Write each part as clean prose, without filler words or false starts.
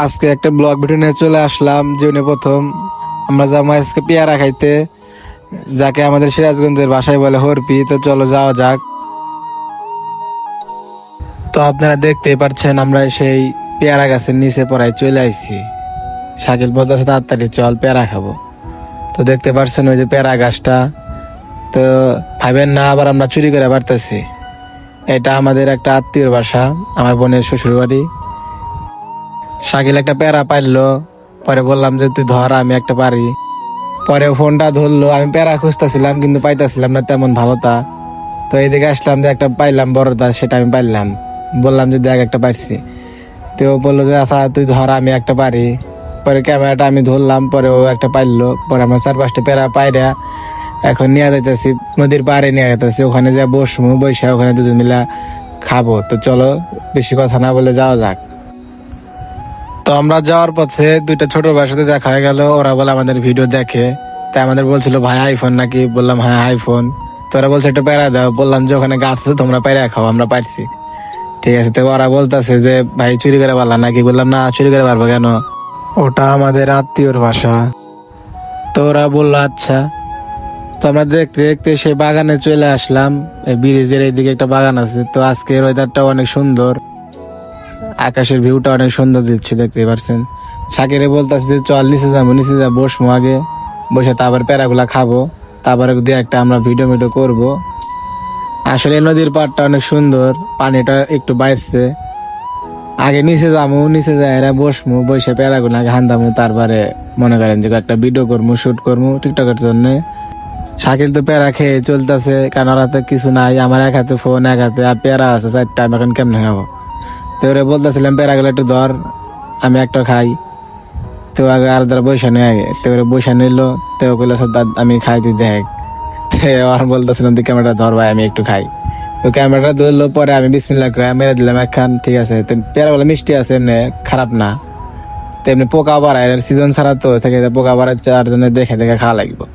আজকে একটা blog video নিয়ে চলে আসলাম। জীবনে প্রথম আমরা যাবো আজকে পেয়ারা খাইতে, যাকে আমাদের সিরাজগঞ্জের ভাষায় বলে হরপি। তো চলো যাওয়া যাক। তো আপনারা দেখতেই পাচ্ছেন আমরা সেই পেয়ারা গাছের নিচে পড়ায় চলে আইছি। শাকিল বলতেছে তাড়াতাড়ি চল পেয়ারা খাবো। তো দেখতে পাচ্ছেন ওই যে পেয়ারা গাছটা, তো ভাবেন না আবার আমরা চুরি করে পারতেছি। এটা আমাদের একটা আত্মীয়র বাসা, আমার বোনের শ্বশুর বাড়ি। শাকিল একটা পেয়ারা পাইলো, পরে বললাম যে তুই ধর আমি একটা পারি। পরে ফোনটা ধরলো, আমি পেয়ারা খুঁজতেছিলাম কিন্তু পাইতেছিলাম না তেমন ভালোটা। তো এইদিকে আসলাম যে একটা পাইলাম বড়টা, সেটা আমি পাইলাম। বললাম যে দেখ একটা পারছি। তো ও বললো যে আচ্ছা তুই ধর আমি একটা পারি। পরে ক্যামেরাটা আমি ধরলাম, পরে ও একটা পাইলো। পরে আমরা 4-5টা পেয়ারা পাইরা এখন নিয়ে যাইতেছি, নদীর পাড়ে নিয়ে যাইতেছি। ওখানে যা বসমু, বৈশা ওখানে দুজন মিলা খাবো। তো চলো বেশি কথা না বলে যাওয়া যাক। তো আমরা যাওয়ার পথে দুইটা ছোট ভাইয়ের সাথে দেখা হয়ে গেল। ওরা বলে আমাদের ভিডিও দেখে, তাই আমাদের বলছিল ভাই আইফোন নাকি? বললাম হ্যাঁ আইফোন। তো ওরা বলছে একটা প্যারা দাও। বললাম যে ওখানে গাছ আছে তোমরা প্যারা খাও, আমরা পারছি। ঠিক আছে। তো ওরা বলতেছে যে ভাই চুরি করে পারলা নাকি? বললাম না চুরি করে পারবো কেন, ওটা আমাদের আত্মীয়র ভাষা। তো ওরা বললো আচ্ছা। তো আমরা দেখতে দেখতে সেই বাগানে চলে আসলাম। এই ব্রিজের এইদিকে একটা বাগান আছে। তো আজকের ওয়েদারটা অনেক সুন্দর, আকাশের ভিউটা অনেক সুন্দর দিচ্ছে, দেখতে পারছেন। শাকিরে বলতেছে যে চল নিচে যাবো, নিচে যা বসবো আগে, বসে তারপর প্যারাগুলা খাবো, তারপরে দিয়ে একটা আমরা ভিডিও মিডিও করবো। আসলে নদীর পাড়টা অনেক সুন্দর, পানিটা একটু বাইরছে। আগে নিচে যাবো, নিচে যাই বসমু, বসে প্যারাগুলা আগে হান্দামু, তারপরে মনে করেন যে একটা ভিডিও করবো, শুট করবো টিকটকের জন্য। শাকিল তো প্যারা খেয়ে চলতেছে, কারণ ওরা তো কিছু নাই। আমার এক হাতে ফোন, এক হাতে আর প্যারা আছে 4টা, আমি এখন কেমনে খাবো? তো ওরা বলতেছিলাম প্যারাগুলো একটু ধর, আমি একটা খাই। তো আগে আর দ্বারা বৈশা নিয়ে আগে, তো ওরা বৈশা নিলো। তো কইলো আমি খাই, তুই দেখ। আর বলতেছিলাম তুই ক্যামেরাটা ধর ভাই, আমি একটু খাই। তো ক্যামেরাটা ধরলো, পরে আমি বিসমিল্লাহ কয়ে মেরে দিলাম একখান। ঠিক আছে। তো পেয়ারাগুলো মিষ্টি আছে, এমনি খারাপ না। তো এমনি পোকা বাড়ায়, সিজন ছাড়া তো থেকে পোকা বাড়ায়, তার জন্য দেখে দেখে খাওয়া লাগবে।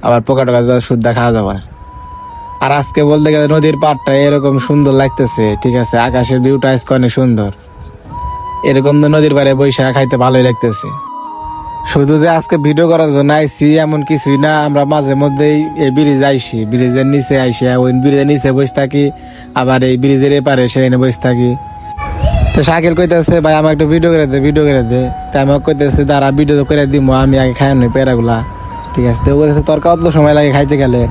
আবার পোকা টোকা শুদ্ধ খাওয়া যাবে না। আর আজকে বলতে গেলে নদীর পাড়টা এরকম সুন্দর লাগতেছে। ঠিক আছে। আকাশের ভিউটা আজকে অনেক সুন্দর। এরকম তো নদীর পাড়ে বৈশাখ খাইতে ভালোই লাগতেছে। শুধু যে আজকে ভিডিও করার জন্য আইসি এমন কিছুই না, আমরা মাঝে মধ্যেই এই ব্রিজ আইসি, ব্রিজের নিচে আইসি, ওই ব্রিজের নিচে বসে থাকি, আবার এই ব্রিজের এপারে সেখানে বসে থাকি। তো শাকিল কইতেছে ভাই আমার একটা ভিডিও করে দে, ভিডিও করে দে। তাই আমাকে কইতেছে দাঁড়া ভিডিও করে দিব, আমি আগে খাই নি পেয়ারাগুলা। ঠিক আছে। তো বলতেছে তোর কত সময় লাগে খাইতে গেলে?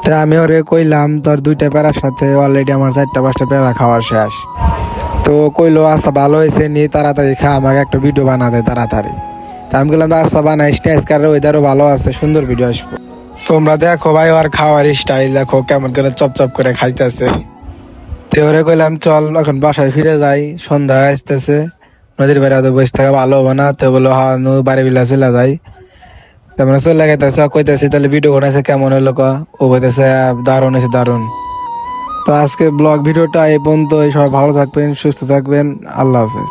তা আমি ওরে কইলাম তোর 2টা প্যারার সাথে অলরেডি আমার 4-5টা প্যারা খাওয়া শেষ। তো কইলো আচ্ছা ভালো হয়েছে, নিয়ে তাড়াতাড়ি খা, আমাকে একটা ভিডিও বানা দে তাড়াতাড়ি। তা আমি বললাম আচ্ছা বানাই, আজকাল ওয়েদারও ভালো আছে, সুন্দর ভিডিও আসবো। তোমরা দেখো ভাই ওর খাওয়ার স্টাইল দেখো, কেমন করে চপ চপ করে খাইতেছে। তো ওরে কইলাম চল এখন বাসায় ফিরে যাই, সন্ধ্যা আসতেছে, নদীর বাইরে বসে থাকা ভালো হবে না। তো বললো হ্যাঁ বাড়ি বিলা চলে যাই। তারপরে চলে গেছে, কইতেছি তাহলে ভিডিও বানাইছে কেমন হলো ক? ও বলতেছে দারুণ হয়েছে, দারুণ। তো আজকে ব্লগ ভিডিওটা এই পর্যন্ত। সবাই ভালো থাকবেন, সুস্থ থাকবেন, আল্লাহ হাফেজ।